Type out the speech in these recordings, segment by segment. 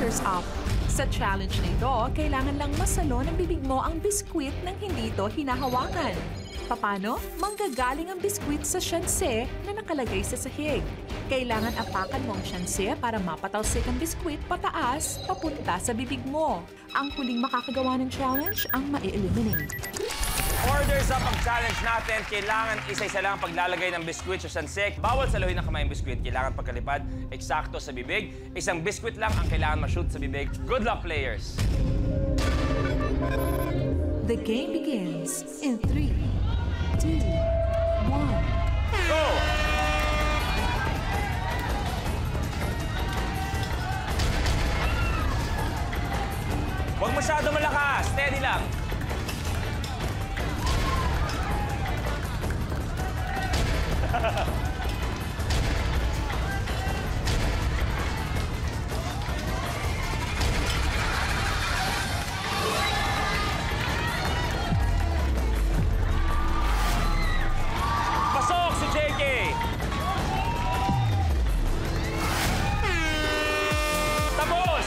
shoulders up. Sa challenge na ito, kailangan lang masalo ng bibig mo ang biskwit nang hindi ito hinahawakan. Paano? Manggagaling ang biskwit sa shanse na nakalagay sa sahig. Kailangan apakan mo ang shanse para mapatalsik ang biskwit pataas, papunta sa bibig mo. Ang huling makakagawa ng challenge ang ma-eliminate. Orders up ang challenge natin. Kailangan isa-isa lang paglalagay ng biskwit sa sansek. Bawal saluhin ng kamay ang biskwit. Kailangan pagkalipad, eksakto sa bibig. Isang biskwit lang ang kailangan ma-shoot sa bibig. Good luck, players! The game begins in 3, 2, 1. Go! Huwag masyado malakas. Steady lang. Pasok si JK! Tapos!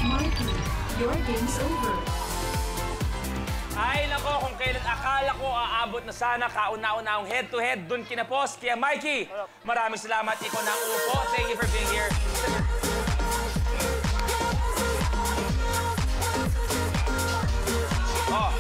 Mikey, your game's over. Ay, nako, kung kailan akala ko aabot na sana kauna-unahong head-to-head, dun kinapos. Kaya Mikey, maraming salamat. Ikaw na ang upo. Thank you for being here. Oh.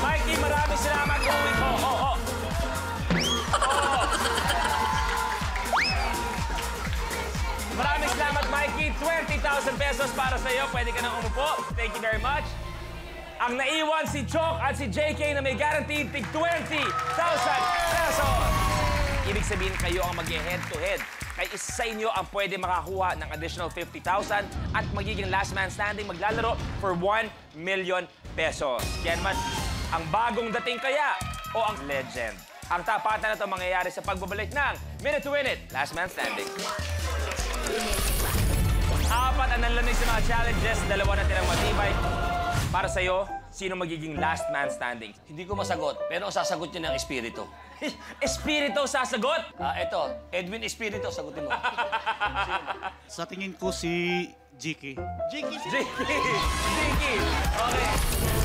Mikey, maraming salamat. Uwi ko. Oh. Maraming salamat, Mikey. 20,000 pesos para sa iyo. Pwede ka nang umupo. Thank you very much. Ang naiwan si Chok at si JK na may guaranteed tig 20,000 pesos. Ibig sabihin kayo ang mag-head-to-head. Kaya isa sa inyo ang pwede makakuha ng additional 50,000 at magiging last man standing maglalaro for 1 million pesos. Yan man, ang bagong dating kaya o ang legend. Ang tapatan na ito mangyayari sa pagbabalik ng Minute to Win It, Last Man Standing. 4 ang nanlanig sa mga challenges, 2 na tirang matibay. Para sa'yo, sino magiging last man standing? Hindi ko masagot, pero sasagot niya ng Espiritu. Espiritu sasagot? Eto, Edwin Espiritu, sagutin mo. Sa tingin ko si Jiki. Jiki! Okay.